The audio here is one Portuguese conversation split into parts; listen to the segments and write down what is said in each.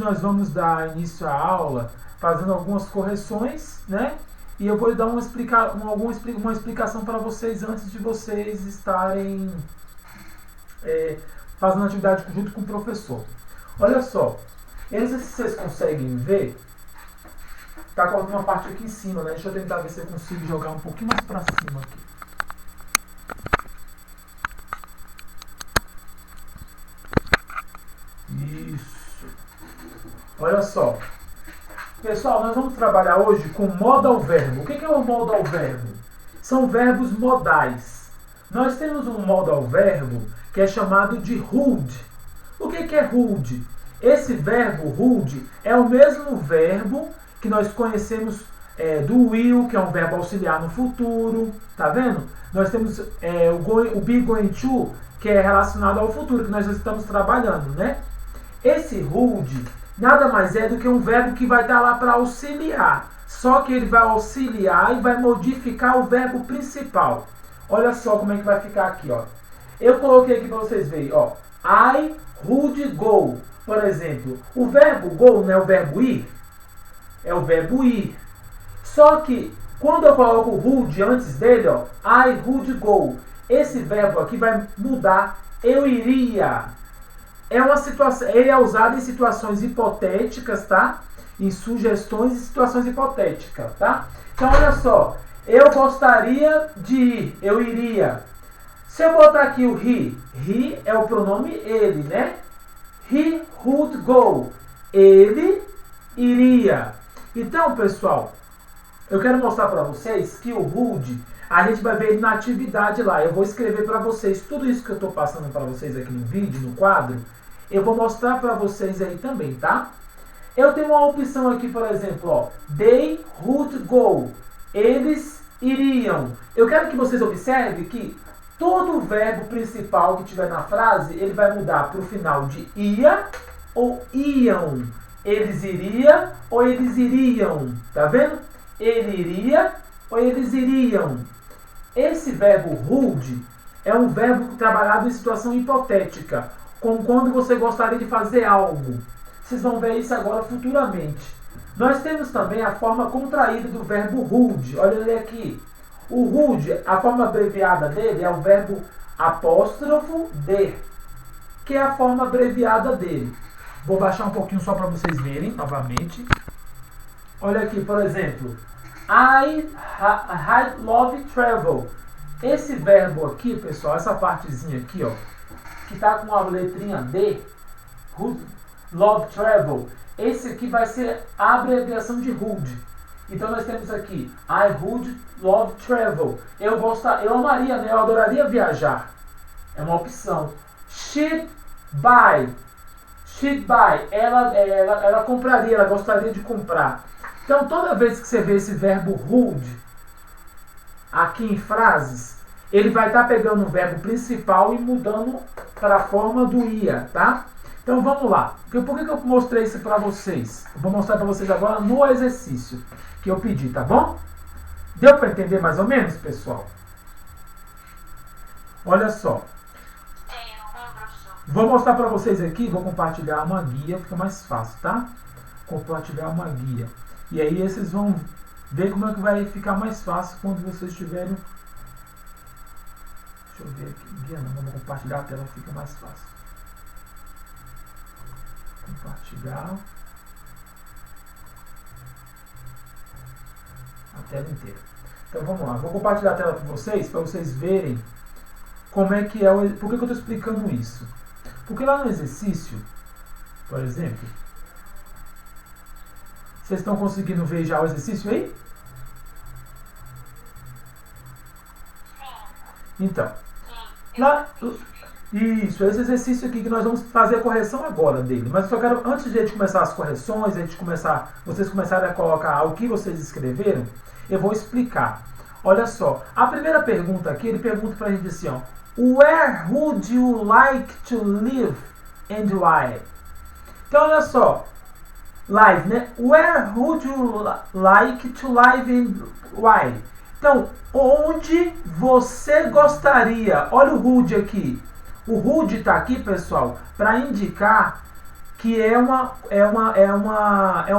nós vamos dar início à aula fazendo algumas correções, né? E eu vou dar uma explicação para vocês antes de vocês estarem fazendo atividade junto com o professor. Olha só, se vocês conseguem ver, tá com uma parte aqui em cima, né? Deixa eu tentar ver se eu consigo jogar um pouquinho mais para cima aqui. Isso. Olha só. Pessoal, nós vamos trabalhar hoje com modal verbo. O que é um modal verbo? São verbos modais. Nós temos um modal verbo que é chamado de would. O que é would? Esse verbo would é o mesmo verbo que nós conhecemos do will, que é um verbo auxiliar no futuro. Tá vendo? Nós temos o be going to, que é relacionado ao futuro, que nós estamos trabalhando, né? Esse would nada mais é do que um verbo que vai estar lá para auxiliar. Só que ele vai auxiliar e vai modificar o verbo principal. Olha só como é que vai ficar aqui, ó. Eu coloquei aqui para vocês verem, ó. I would go. Por exemplo, o verbo go não é o verbo ir? É o verbo ir. Só que quando eu coloco o would antes dele, ó, I would go. Esse verbo aqui vai mudar. Eu iria. Ele é usado em situações hipotéticas, tá? Em sugestões e situações hipotéticas, tá? Então, olha só. Eu gostaria de ir. Eu iria. Se eu botar aqui o he é o pronome ele, né? He would go. Ele iria. Então, pessoal, eu quero mostrar para vocês que o would, a gente vai ver ele na atividade lá. Eu vou escrever para vocês tudo isso que eu estou passando para vocês aqui no vídeo, no quadro. Eu vou mostrar para vocês aí também, tá? Eu tenho uma opção aqui, por exemplo, ó. They would go. Eles iriam. Eu quero que vocês observem que todo verbo principal que tiver na frase, ele vai mudar para o final de ia ou iam. Eles iriam ou eles iriam. Tá vendo? Ele iria ou eles iriam. Esse verbo would é um verbo trabalhado em situação hipotética, como quando você gostaria de fazer algo. Vocês vão ver isso agora futuramente. Nós temos também a forma contraída do verbo would. Olha ele aqui. O would, a forma abreviada dele é o verbo apóstrofo de, que é a forma abreviada dele. Vou baixar um pouquinho só para vocês verem novamente. Olha aqui, por exemplo. I love travel. Esse verbo aqui, pessoal, essa partezinha aqui, ó, que está com a letrinha D, love travel, esse aqui vai ser a abreviação de would. Então nós temos aqui, I would love travel. Eu amaria, né? Eu adoraria viajar. É uma opção. She'd buy. Ela compraria, ela gostaria de comprar. Então toda vez que você vê esse verbo would aqui em frases, ele vai estar pegando o verbo principal e mudando para a forma do ia, tá? Então vamos lá. Por que eu mostrei isso para vocês? Eu vou mostrar para vocês agora no exercício que eu pedi, tá bom? Deu para entender mais ou menos, pessoal? Olha só. Vou mostrar para vocês aqui, vou compartilhar uma guia, fica mais fácil, tá? Compartilhar uma guia. E aí vocês vão ver como é que vai ficar mais fácil quando vocês tiverem... Deixa eu ver aqui. Guia não, vamos compartilhar a tela, fica mais fácil. Compartilhar a tela inteira. Então vamos lá, vou compartilhar a tela para vocês verem como é que é o... Por que eu estou explicando isso? Porque lá no exercício, por exemplo, vocês estão conseguindo ver já o exercício aí? Então, lá, isso, esse exercício aqui que nós vamos fazer a correção agora dele. Mas eu só quero, antes de a gente começar as correções, vocês começarem a colocar o que vocês escreveram, eu vou explicar. Olha só, a primeira pergunta aqui, ele pergunta pra gente assim, ó, Where would you like to live and why? Então, olha só, live, né? Where would you like to live and why? Então, onde você gostaria? Olha o would aqui. O would está aqui, pessoal, para indicar que é um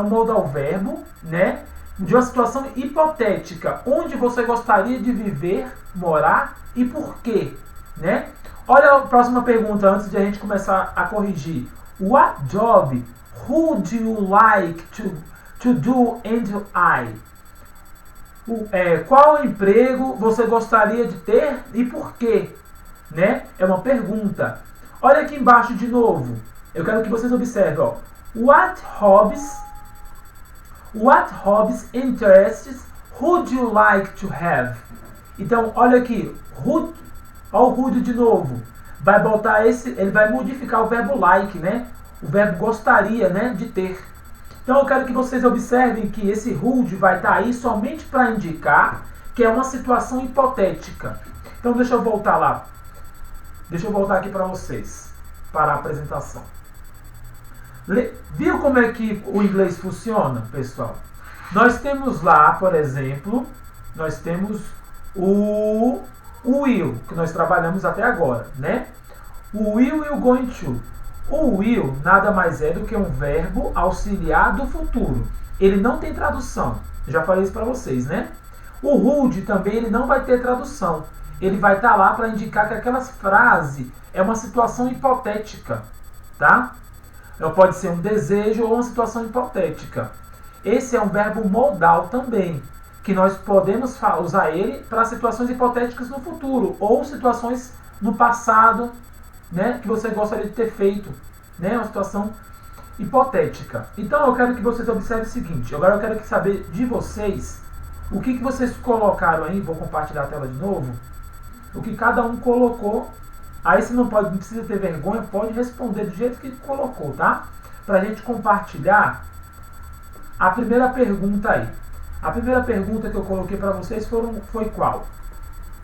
modal verbo, né? De uma situação hipotética, onde você gostaria de viver, morar e por quê, né? Olha a próxima pergunta antes de a gente começar a corrigir. What job would you like to do and I? Qual emprego você gostaria de ter e por quê? Né? É uma pergunta. Olha aqui embaixo de novo. Eu quero que vocês observem. Ó. What hobbies, interests would you like to have? Então, olha aqui. Olha o would de novo. Vai botar ele vai modificar o verbo like, né? O verbo gostaria, né, de ter. Então eu quero que vocês observem que esse would vai estar aí somente para indicar que é uma situação hipotética. Então deixa eu voltar lá. Deixa eu voltar aqui para vocês, para a apresentação. Viu como é que o inglês funciona, pessoal? Nós temos lá, por exemplo, nós temos o will, que nós trabalhamos até agora, né? O will e o going to. O will nada mais é do que um verbo auxiliar do futuro. Ele não tem tradução. Já falei isso para vocês, né? O would também ele não vai ter tradução. Ele vai estar lá para indicar que aquela frase é uma situação hipotética, tá? Pode ser um desejo ou uma situação hipotética. Esse é um verbo modal também, que nós podemos usar ele para situações hipotéticas no futuro ou situações no passado, né, que você gostaria de ter feito, né, uma situação hipotética. Então eu quero que vocês observem o seguinte. Agora eu quero saber de vocês o que vocês colocaram aí. Vou compartilhar a tela de novo. O que cada um colocou. Aí você não precisa ter vergonha, pode responder do jeito que colocou, tá? Pra gente compartilhar a primeira pergunta aí. A primeira pergunta que eu coloquei para vocês foi qual?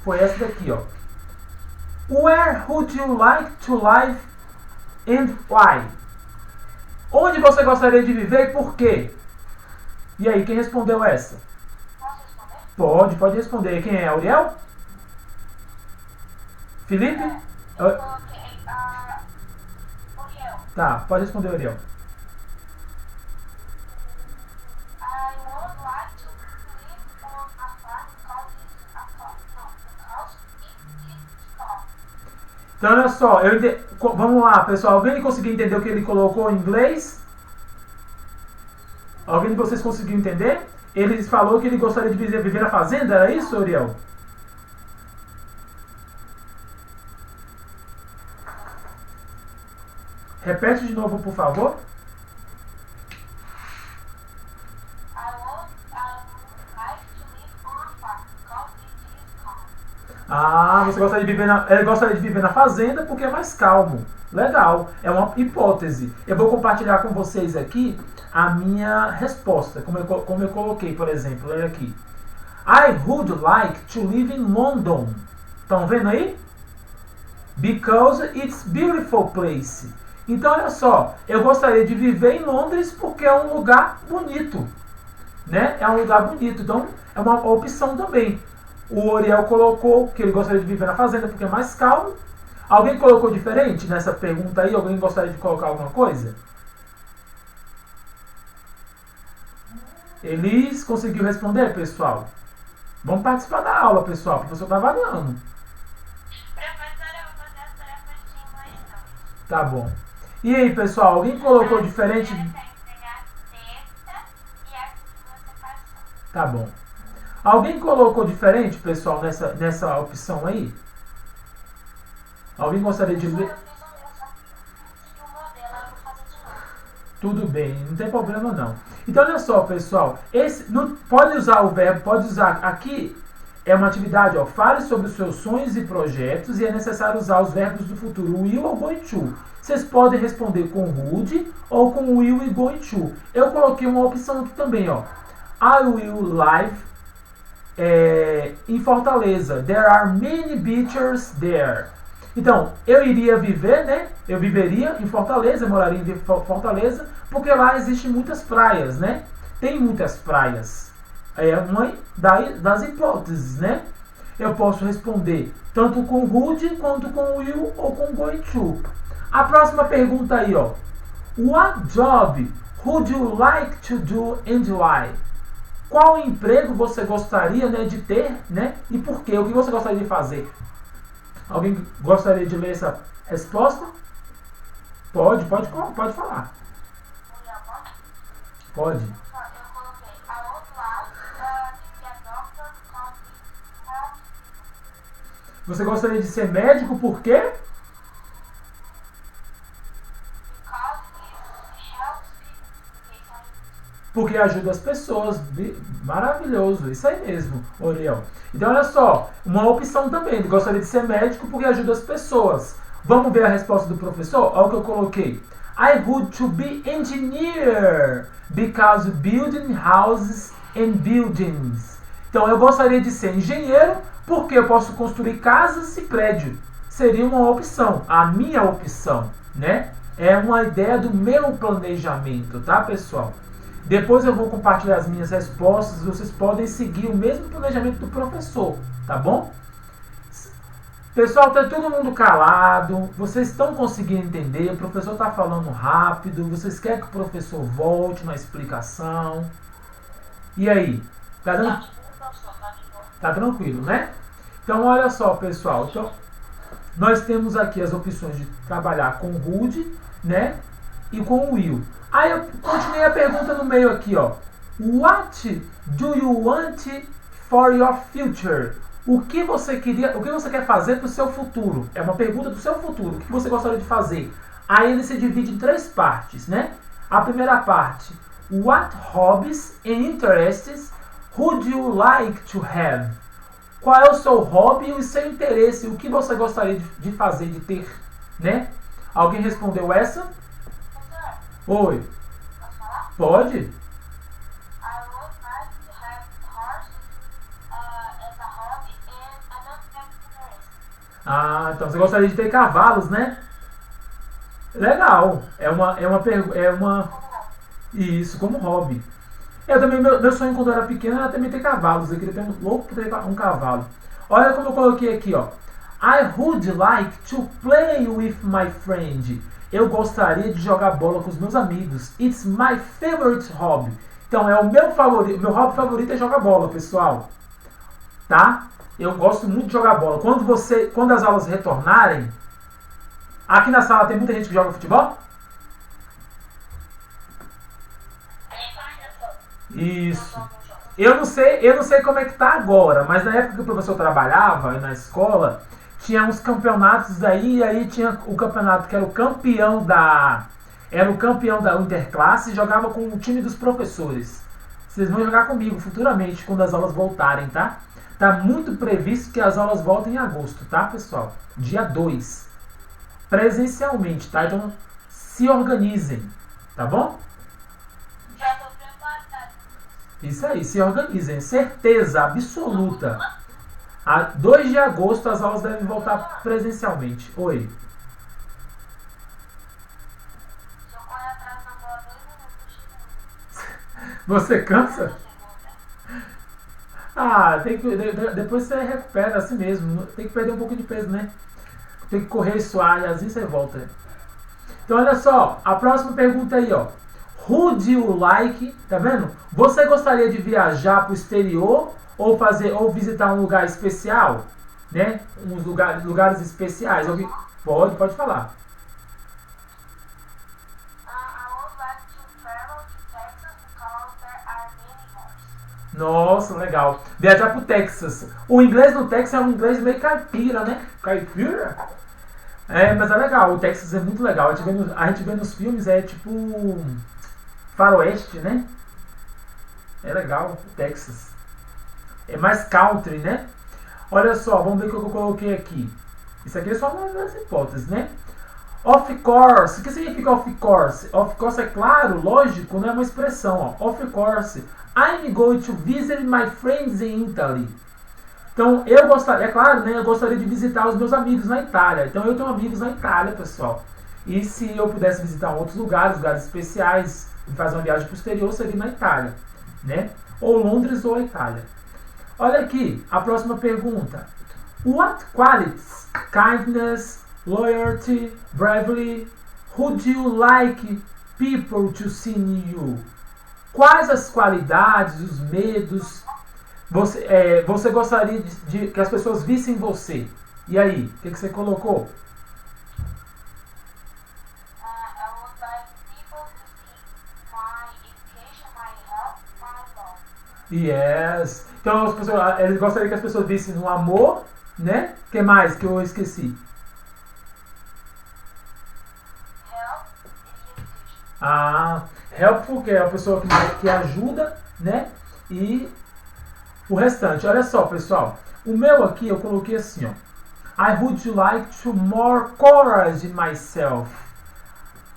Foi essa daqui, ó. Where would you like to live and why? Onde você gostaria de viver e por quê? E aí, quem respondeu essa? Posso responder? Pode responder. Quem é? Uriel? Felipe? Eu coloquei Uriel. Tá, pode responder, Uriel. I would like to live on a farm because it is calm. Então, olha só, vamos lá, pessoal. Alguém conseguiu entender o que ele colocou em inglês? Alguém de vocês conseguiu entender? Ele falou que ele gostaria de viver na fazenda, era isso, Uriel? Repete de novo, por favor. I would like to live on a farm because it is calm. Ah, ele gostaria de viver na fazenda porque é mais calmo. Legal, é uma hipótese. Eu vou compartilhar com vocês aqui a minha resposta, como eu coloquei, por exemplo, olha aqui. I would like to live in London. Estão vendo aí? Because it's beautiful place. Então, olha só, eu gostaria de viver em Londres porque é um lugar bonito, né? É um lugar bonito, então é uma opção também. O Uriel colocou que ele gostaria de viver na fazenda porque é mais calmo. Alguém colocou diferente nessa pergunta aí? Alguém gostaria de colocar alguma coisa? Elis conseguiu responder, pessoal? Vamos participar da aula, pessoal. O professor está avaliando. Professora, eu vou fazer as tarefas de inglês não. Tá bom. E aí, pessoal, alguém colocou diferente? Tá bom. Alguém colocou diferente, pessoal, nessa opção aí? Alguém gostaria de ler? Tudo bem, não tem problema não. Então, olha só, pessoal. Pode usar o verbo, pode usar aqui. É uma atividade, ó. Fale sobre os seus sonhos e projetos e é necessário usar os verbos do futuro will ou going to. Vocês podem responder com would ou com will e going to. Eu coloquei uma opção aqui também, ó. I will live em Fortaleza. There are many beaches there. Então, eu iria viver, né? Eu viveria em Fortaleza, eu moraria em Fortaleza, porque lá existem muitas praias, né? Tem muitas praias. É uma das hipóteses, né? Eu posso responder tanto com would, quanto com will ou com going to. A próxima pergunta aí, ó. What job would you like to do and why? Qual emprego você gostaria, né, de ter, né? E por quê? O que você gostaria de fazer? Alguém gostaria de ler essa resposta? Pode falar. Pode. Eu coloquei, I would like to be a doctor because it helps people. Você gostaria de ser médico por quê? Because it helps people. Porque ajuda as pessoas. Maravilhoso, isso aí mesmo, Oriel. Então olha só, uma opção também. Gostaria de ser médico porque ajuda as pessoas. Vamos ver a resposta do professor? Olha o que eu coloquei. I would to be engineer because building houses and buildings. Então eu gostaria de ser engenheiro porque eu posso construir casas e prédios. Seria uma opção, a minha opção, né? É uma ideia do meu planejamento, tá, pessoal? Depois eu vou compartilhar as minhas respostas. Vocês podem seguir o mesmo planejamento do professor, tá bom? Pessoal, tá todo mundo calado. Vocês estão conseguindo entender? O professor está falando rápido. Vocês querem que o professor volte na explicação? E aí? Tá tranquilo, né? Então, olha só, pessoal. Então, nós temos aqui as opções de trabalhar com o Rudy, né? E com o Will. Aí eu continuei a pergunta no meio aqui, ó. What do you want for your future? O que você quer fazer para o seu futuro? É uma pergunta do seu futuro. O que você gostaria de fazer? Aí ele se divide em 3 partes, né? A primeira parte, what hobbies and interests would you like to have? Qual é o seu hobby e o seu interesse? O que você gostaria de fazer, de ter, né? Alguém respondeu essa? Oi. Posso falar? Pode? I would like to have horses as a hobby and another interest. Ah, então você gostaria de ter cavalos, né? Legal. Isso, como hobby. Eu também, meu sonho quando eu era pequeno era também ter cavalos. Eu queria ter louco por ter um cavalo. Olha como eu coloquei aqui, ó. I would like to play with my friend. Eu gostaria de jogar bola com os meus amigos. It's my favorite hobby. Então é o meu favorito. Meu hobby favorito é jogar bola, pessoal. Tá? Eu gosto muito de jogar bola. Quando as aulas retornarem, aqui na sala tem muita gente que joga futebol? Isso. Eu não sei como é que tá agora, mas na época que o professor trabalhava na escola, tinha uns campeonatos aí, e aí tinha o campeonato que era o campeão da interclasse e jogava com o time dos professores. Vocês vão jogar comigo futuramente quando as aulas voltarem, tá? Tá muito previsto que as aulas voltem em agosto, tá, pessoal? Dia 2. Presencialmente, tá? Então se organizem, tá bom? Já tô preparada. Isso aí, se organizem. Certeza absoluta. A 2 de agosto as aulas devem voltar presencialmente. Oi. Se eu correr atrás na bola 2 minutos, Você cansa? segunda. Ah, depois você recupera assim mesmo. Tem que perder um pouco de peso, né? Tem que correr e suar e assim você volta. Então olha só, a próxima pergunta aí, ó. Would you like, tá vendo? Você gostaria de viajar para o exterior ou visitar um lugar especial, né? Uns lugares especiais. Pode falar. I would like to travel to Texas because there are many horses. Nossa, legal. Viajar pro Texas. O inglês no Texas é um inglês meio caipira, né? Caipira? É, mas é legal. O Texas é muito legal. A gente vê nos filmes, é tipo faroeste, né? É legal, o Texas. É mais country, né? Olha só, vamos ver o que eu coloquei aqui. Isso aqui é só uma das hipóteses, né? Of course. O que significa of course? Of course é claro, lógico, não é uma expressão. Ó. Of course. I'm going to visit my friends in Italy. Então, é claro, né? Eu gostaria de visitar os meus amigos na Itália. Então, eu tenho amigos na Itália, pessoal. E se eu pudesse visitar outros lugares especiais, e fazer uma viagem para o exterior, seria na Itália, né? Ou Londres ou a Itália. Olha aqui, a próxima pergunta. What qualities, kindness, loyalty, bravery, would you like people to see you? Quais as qualidades, os medos você gostaria que as pessoas vissem você? E aí, o que você colocou? I would like people to see my education, my health, my love. Yes. Então, eles gostariam que as pessoas vissem o amor, né? O que mais que eu esqueci? Health and education. Ah, helpful, que é a pessoa que ajuda, né? E o restante. Olha só, pessoal. O meu aqui eu coloquei assim, ó. I would like to more courage in myself.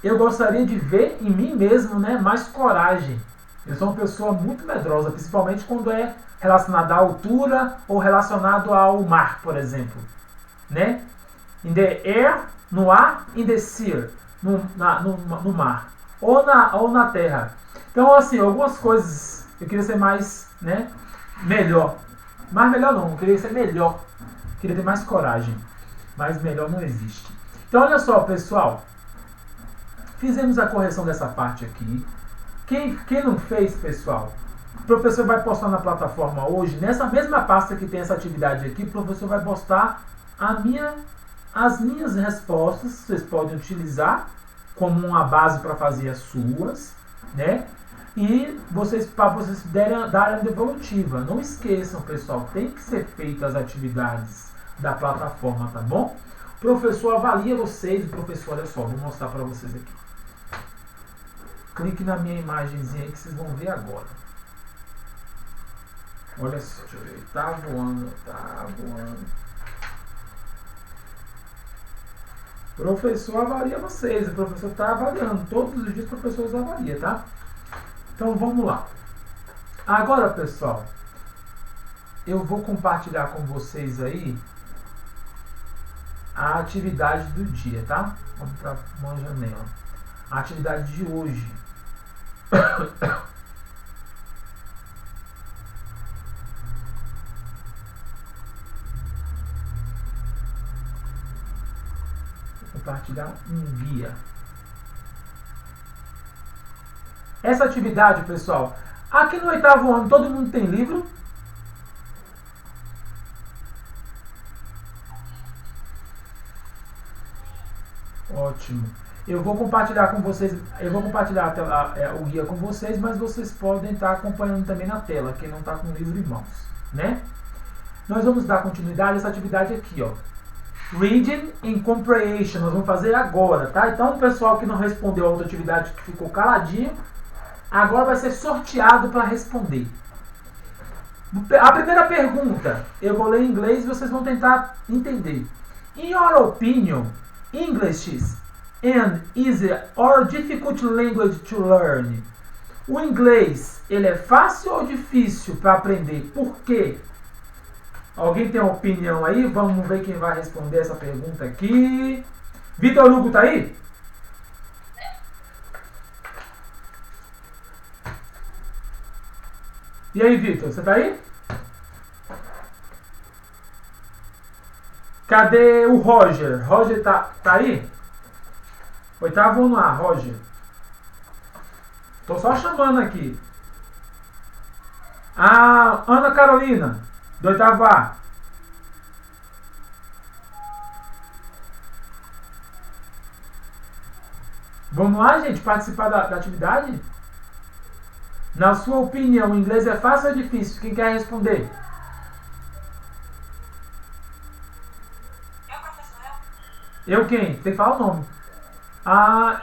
Eu gostaria de ver em mim mesmo, né, mais coragem. Eu sou uma pessoa muito medrosa, principalmente quando é relacionado à altura ou relacionado ao mar, por exemplo, né? In the air, no ar, in the sea, no mar, ou na terra. Então, assim, algumas coisas eu queria ser mais, né, melhor. Mas melhor não, eu queria ser melhor. Eu queria ter mais coragem. Mas melhor não existe. Então, olha só, pessoal. Fizemos a correção dessa parte aqui. Quem não fez, pessoal, o professor vai postar na plataforma hoje, nessa mesma pasta que tem essa atividade aqui, o professor vai postar as minhas respostas, vocês podem utilizar como uma base para fazer as suas, né? E para vocês darem a devolutiva. Não esqueçam, pessoal, tem que ser feitas as atividades da plataforma, tá bom? O professor avalia vocês, o professor, olha só, vou mostrar para vocês aqui. Clique na minha imagenzinha aí que vocês vão ver agora. Olha só, deixa eu ver. Tá voando, tá voando. O professor avalia vocês. O professor está avaliando. Todos os dias o professor avalia, tá? Então vamos lá. Agora, pessoal, eu vou compartilhar com vocês aí a atividade do dia, tá? Vamos para uma janela. A atividade de hoje. Vou compartilhar um guia. Essa atividade, pessoal, aqui no 8º ano todo mundo tem livro? Ótimo. Eu vou compartilhar com vocês, o guia com vocês, mas vocês podem estar acompanhando também na tela, quem não está com o livro em mãos, né? Nós vamos dar continuidade a essa atividade aqui, ó. Reading and Comprehension, nós vamos fazer agora, tá? Então, o pessoal que não respondeu a outra atividade, que ficou caladinho, agora vai ser sorteado para responder. A primeira pergunta, eu vou ler em inglês e vocês vão tentar entender. In your opinion, English is an easy or difficult language to learn? O inglês, ele é fácil ou difícil para aprender? Por quê? Alguém tem uma opinião aí? Vamos ver quem vai responder essa pergunta aqui. Vitor Hugo tá aí? E aí, Vitor, você tá aí? Cadê o Roger? Roger tá aí? 8º ano A, Roger. Tô só chamando aqui. A Ana Carolina, do 8º A. Vamos lá, gente, participar da atividade? Na sua opinião, o inglês é fácil ou difícil? Quem quer responder? Eu, professor, Eu quem? Tem que falar o nome. Ah,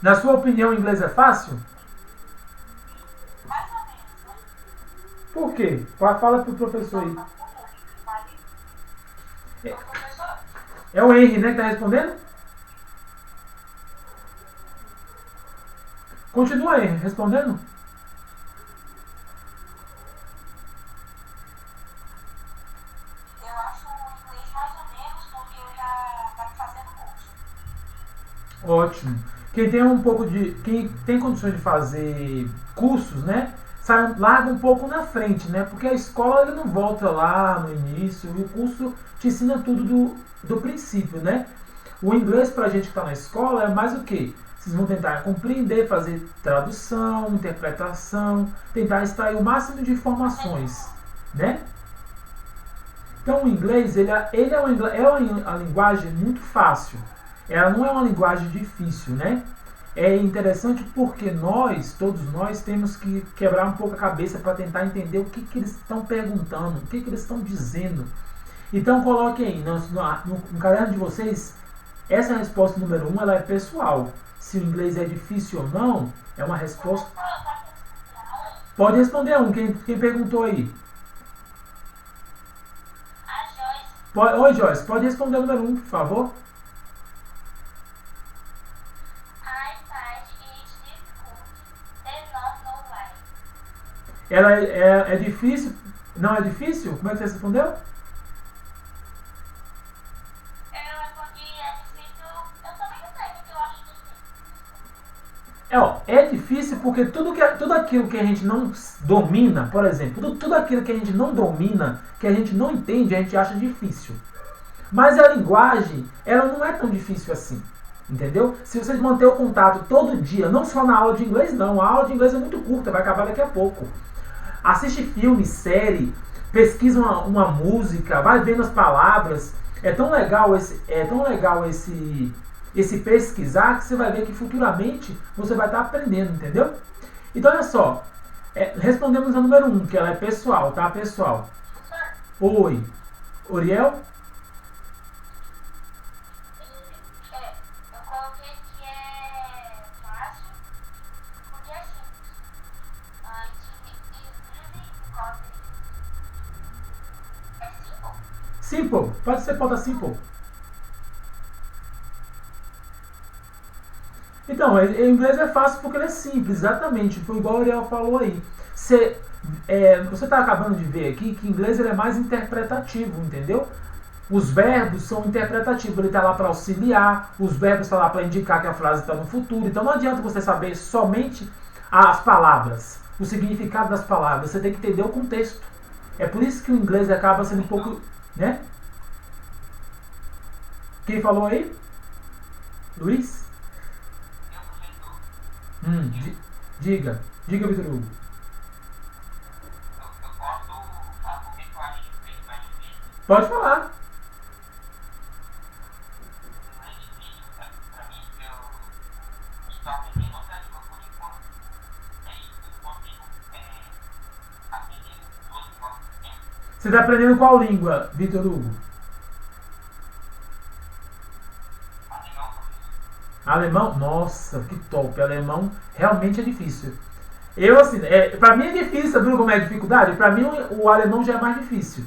na sua opinião, o inglês é fácil? mais ou menos, né? Por quê? Fala pro professor aí. Professor, É o Henry, né, que tá respondendo? Continua, Henry, respondendo? eu acho o inglês mais ou menos porque eu já estava fazendo curso. Ótimo. Quem tem condições de fazer cursos, né? Larga um pouco na frente, né? Porque a escola ele não volta lá no início, e o curso te ensina tudo do princípio, né? O inglês pra gente que está na escola é mais o quê? Vocês vão tentar compreender, fazer tradução, interpretação, tentar extrair o máximo de informações, né? Então o inglês uma linguagem muito fácil. Ela não é uma linguagem difícil, né? É interessante porque todos nós, temos que quebrar um pouco a cabeça para tentar entender o que eles estão perguntando, o que eles estão dizendo. Então coloquem aí no caderno de vocês, essa resposta número 1, ela é pessoal. Se o inglês é difícil ou não, é uma resposta. Pode responder quem perguntou aí. Oi, Joyce, pode responder o número 1, por favor? Ela é difícil? Não é difícil? Como é que você respondeu? Eu respondi é difícil. Eu também não sei porque eu acho difícil. É difícil porque tudo aquilo que a gente não domina, por exemplo, tudo aquilo que a gente não domina, que a gente não entende, a gente acha difícil. Mas a linguagem, ela não é tão difícil assim. Entendeu? Se vocês manter o contato todo dia, não só na aula de inglês, não. A aula de inglês é muito curta, vai acabar daqui a pouco. Assiste filme, série, pesquisa uma música, vai vendo as palavras. É tão legal esse pesquisar que você vai ver que futuramente você vai estar aprendendo, entendeu? Então olha só, respondemos a número 1, que ela é pessoal, tá, pessoal? Oi. Uriel? Eu coloquei que é fácil porque é simples. É simple. Simple. Pode ser pauta simple. Então, o inglês é fácil porque ele é simples, exatamente. Foi igual o Uriel falou aí. Você está acabando de ver aqui que o inglês ele é mais interpretativo, entendeu? Os verbos são interpretativos, ele está lá para auxiliar, os verbos estão lá para indicar que a frase está no futuro. Então não adianta você saber somente as palavras, o significado das palavras, você tem que entender o contexto. É por isso que o inglês acaba sendo um pouco, né? Quem falou aí? Luiz? Diga, Vitor Hugo. Eu posso falar por que eu acho que é mais difícil? Pode falar. Mais difícil, pra mim, eu estou aprendendo outra língua por enquanto. É isso, eu consigo aprender duas línguas ao mesmo tempo. Você está aprendendo qual língua, Vitor Hugo? Alemão, professor. Alemão? Nossa, que top. Alemão realmente é difícil. Eu, assim, pra mim é difícil, viu como é a dificuldade? Pra mim o alemão já é mais difícil.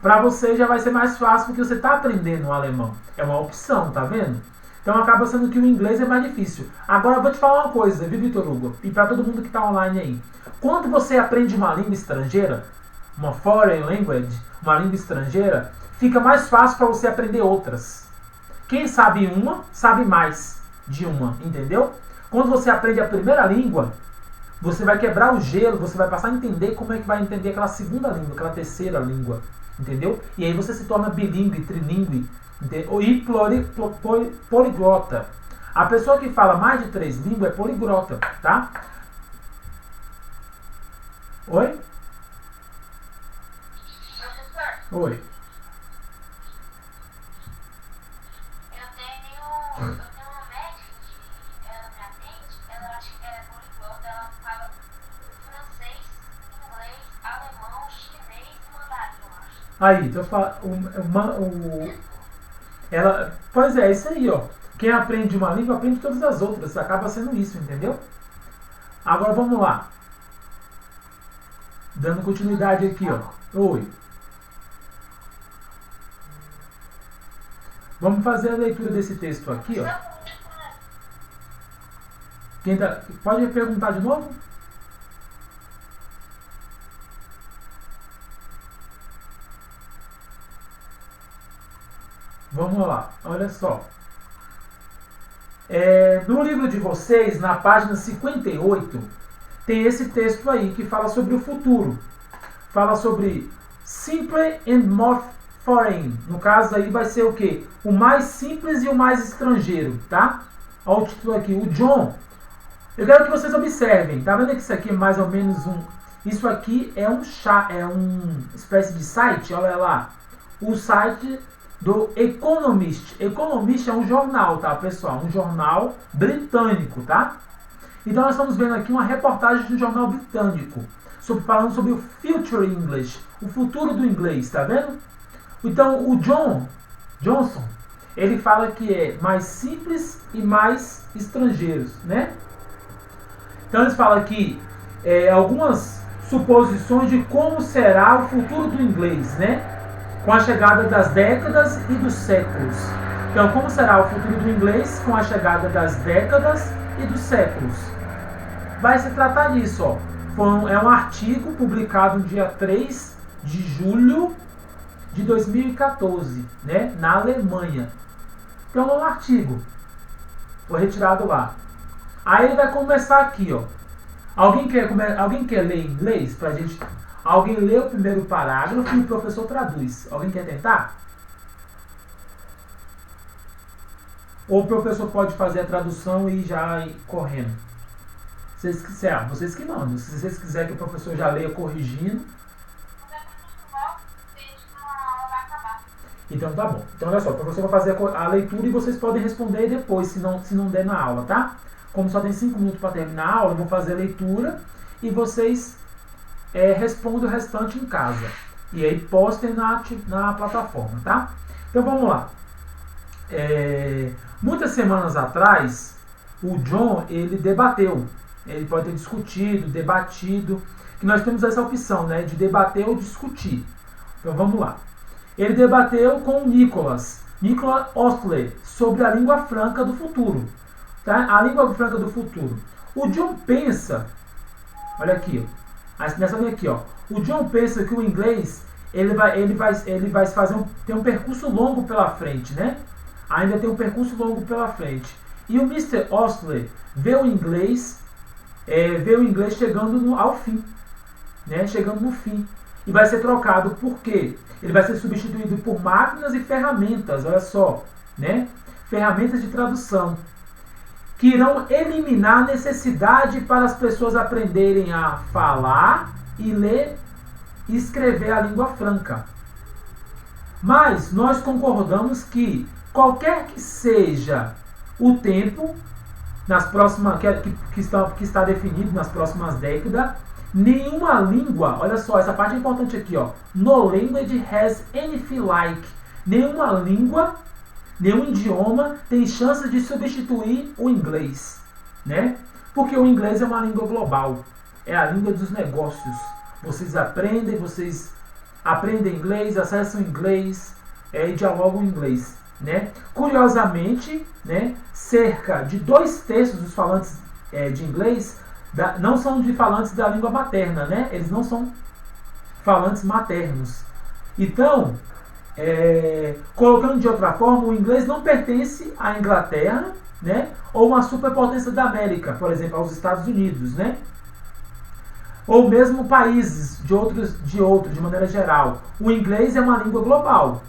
Pra você já vai ser mais fácil porque você tá aprendendo o alemão. É uma opção, tá vendo? Então acaba sendo que o inglês é mais difícil. Agora eu vou te falar uma coisa, viu, Vitor Hugo? E pra todo mundo que tá online aí. Quando você aprende uma língua estrangeira, uma foreign language, uma língua estrangeira, fica mais fácil pra você aprender outras. Quem sabe uma, sabe mais de uma, entendeu? Quando você aprende a primeira língua, você vai quebrar o gelo, você vai passar a entender como é que vai entender aquela segunda língua, aquela terceira língua, entendeu? E aí você se torna bilíngue, trilingue, e poliglota. A pessoa que fala mais de 3 línguas é poliglota, tá? Oi? Professor, Oi. eu tenho uma médica que ela me atende, ela acha que é poliglota, ela fala francês, inglês, alemão, chinês e mandarim, eu acho. Aí, então pois é isso aí, ó. Quem aprende uma língua aprende todas as outras, acaba sendo isso, entendeu? Agora vamos lá. Dando continuidade aqui, ó. Oi. Vamos fazer a leitura desse texto aqui, ó. Pode perguntar de novo? Vamos lá, olha só. No livro de vocês, na página 58, tem esse texto aí que fala sobre o futuro. Fala sobre simpler and more foreign. No caso aí vai ser o quê? O mais simples e o mais estrangeiro, tá? Olha o título aqui. O John. Eu quero que vocês observem. Tá vendo que isso aqui é mais ou menos um... Isso aqui é um espécie de site. Olha lá. O site do Economist. Economist é um jornal, tá, pessoal? Um jornal britânico, tá? Então nós estamos vendo aqui uma reportagem de um jornal britânico. Falando sobre o Future English. O futuro do inglês, tá vendo? Então o Johnson, ele fala que é mais simples e mais estrangeiros, né? Então eles falam aqui algumas suposições de como será o futuro do inglês, né? Com a chegada das décadas e dos séculos. Então, como será o futuro do inglês com a chegada das décadas e dos séculos? Vai se tratar disso, ó. É um artigo publicado no dia 3 de julho de 2014, né? Na Alemanha. Então, é um artigo. Foi retirado lá. Aí ele vai começar aqui, ó. Alguém quer ler em inglês pra gente? Alguém lê o primeiro parágrafo e o professor traduz. Alguém quer tentar? Ou o professor pode fazer a tradução e já ir correndo? Vocês que mandam. Se vocês quiserem que o professor já leia corrigindo. Então tá bom. Então olha só, o professor vai fazer a leitura e vocês podem responder depois, se não der na aula, tá? Como só tem 5 minutos para terminar a aula, eu vou fazer a leitura e vocês respondem o restante em casa. E aí postem na plataforma, tá? Então vamos lá. Muitas semanas atrás, o John, ele debateu. Ele pode ter discutido, debatido, que nós temos essa opção, né, de debater ou discutir. Então vamos lá. Ele debateu com o Nicholas Ostler sobre a língua franca do futuro. Tá? A língua franca do futuro. O John pensa, olha aqui, nessa linha aqui, ó. O John pensa que o inglês ele vai ter um percurso longo pela frente, né? Ainda tem um percurso longo pela frente. E o Mr. Ostler vê o inglês chegando ao fim, né? Chegando no fim. E vai ser trocado por quê? Ele vai ser substituído por máquinas e ferramentas, olha só, né? Ferramentas de tradução, que irão eliminar a necessidade para as pessoas aprenderem a falar e ler e escrever a língua franca. Mas nós concordamos que qualquer que seja o tempo que está definido nas próximas décadas, nenhuma língua, olha só, essa parte é importante aqui, ó. No language has anything like. Nenhuma língua, nenhum idioma tem chance de substituir o inglês, né? Porque o inglês é uma língua global, é a língua dos negócios. Vocês aprendem inglês, acessam inglês e dialogam em inglês, né? Curiosamente, né, cerca de 2/3 dos falantes de inglês não são de falantes da língua materna, né? Eles não são falantes maternos. Então, colocando de outra forma, o inglês não pertence à Inglaterra, né? Ou uma superpotência da América, por exemplo, aos Estados Unidos, né? Ou mesmo países de maneira geral. O inglês é uma língua global.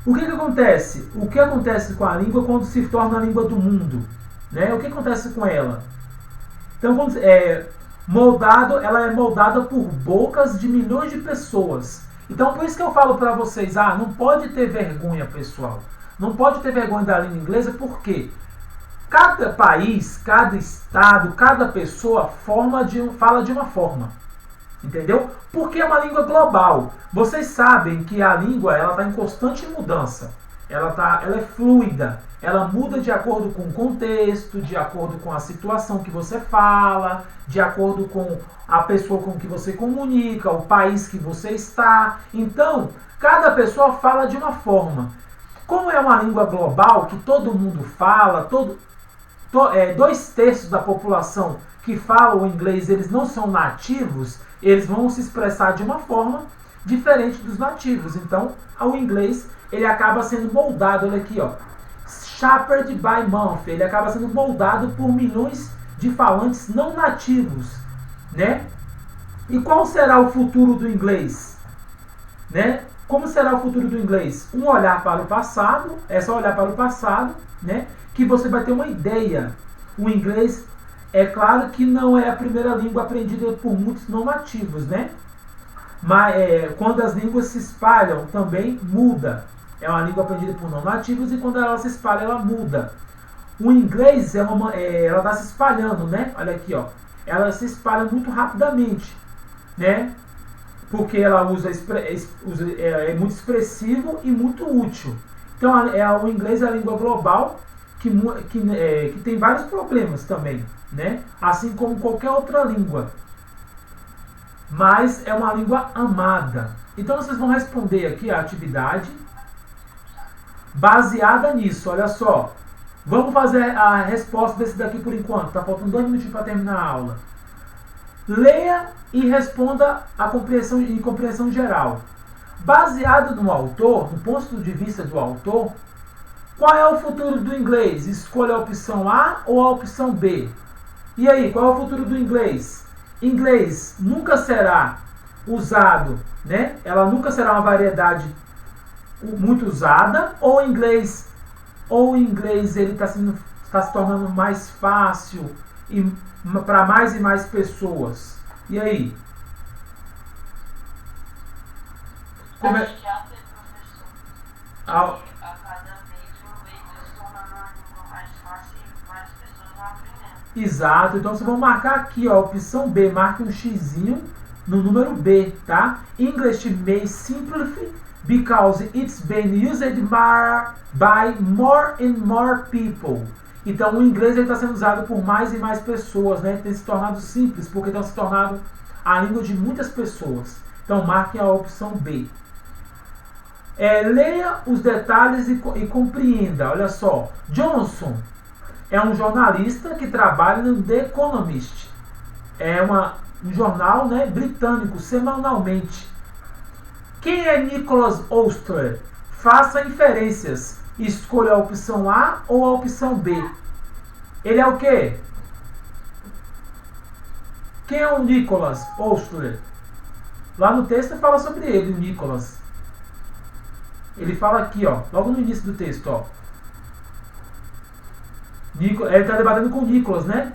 O que acontece? O que acontece com a língua quando se torna a língua do mundo, né? O que acontece com ela? Então, ela é moldada por bocas de milhões de pessoas. Então, por isso que eu falo para vocês, não pode ter vergonha, pessoal. Não pode ter vergonha da língua inglesa, porque cada país, cada estado, cada pessoa fala de uma forma. Entendeu? Porque é uma língua global. Vocês sabem que a língua está em constante mudança. Ela é fluida. Ela muda de acordo com o contexto, de acordo com a situação que você fala, de acordo com a pessoa com que você comunica, o país que você está. Então, cada pessoa fala de uma forma. Como é uma língua global que todo mundo fala, 2/3 da população que fala o inglês, eles não são nativos, eles vão se expressar de uma forma diferente dos nativos. Então, o inglês, ele acaba sendo moldado, olha aqui, ó, shaped by mouth, ele acaba sendo moldado por milhões de falantes não nativos, né? E qual será o futuro do inglês? Né? Como será o futuro do inglês? Um olhar para o passado, é só olhar para o passado, né? Que você vai ter uma ideia. O inglês, é claro que não é a primeira língua aprendida por muitos não nativos, né? Mas quando as línguas se espalham, também muda. É uma língua aprendida por não nativos e quando ela se espalha, ela muda. O inglês, ela está se espalhando, né? Olha aqui, ó. Ela se espalha muito rapidamente, né? Porque ela é muito expressivo e muito útil. Então, o inglês é a língua global que tem vários problemas também, né? Assim como qualquer outra língua. Mas é uma língua amada. Então, vocês vão responder aqui a atividade baseada nisso. Olha só. Vamos fazer a resposta desse daqui por enquanto. Tá faltando 2 minutinhos para terminar a aula. Leia e responda em compreensão geral. Baseado no autor, no ponto de vista do autor, qual é o futuro do inglês? Escolha a opção A ou a opção B. E aí, qual é o futuro do inglês? Inglês nunca será usado, né? Ela nunca será uma variedade muito usada, ou inglês ele está se tornando mais fácil e para mais e mais pessoas. E aí? Como Acho que até professor. Ah, A cada vez o inglês se tornando uma língua mais fácil e mais pessoas vão aprendendo. Exato, então vocês vão marcar aqui, ó, opção B, marque um xizinho no número B, tá? English may simplify because it's been used by more and more people. Então o inglês está sendo usado por mais e mais pessoas, né? Tem se tornado simples, porque tem se tornado a língua de muitas pessoas. Então marque a opção B. Leia os detalhes e compreenda. Olha só, Johnson é um jornalista que trabalha no The Economist. É um jornal, né, britânico, semanalmente. Quem é Nicholas Ostler? Faça inferências. Escolha a opção A ou a opção B. Ele é o quê? Quem é o Nicholas Ostler? Lá no texto fala sobre ele, o Nicholas. Ele fala aqui, ó, logo no início do texto, ó. Ele está debatendo com o Nicholas, né?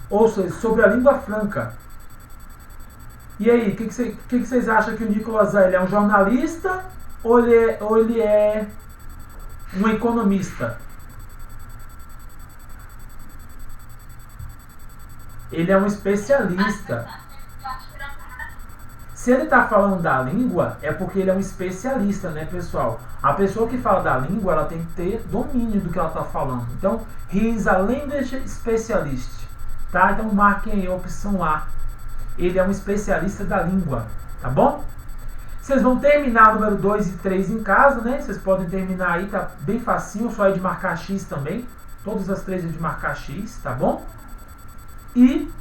Ou seja, sobre a língua franca. E aí, o que vocês acham que o Nicholas é? Ele é um jornalista ou ele é um economista? Ele é um especialista. Se ele está falando da língua, é porque ele é um especialista, né, pessoal? A pessoa que fala da língua, ela tem que ter domínio do que ela está falando. Então, he is a language specialist. Tá? Então, marquem aí a opção A. Ele é um especialista da língua, tá bom? Vocês vão terminar o número 2 e 3 em casa, né? Vocês podem terminar aí, tá bem facinho, só é de marcar X também. Todas as 3 é de marcar X, tá bom? E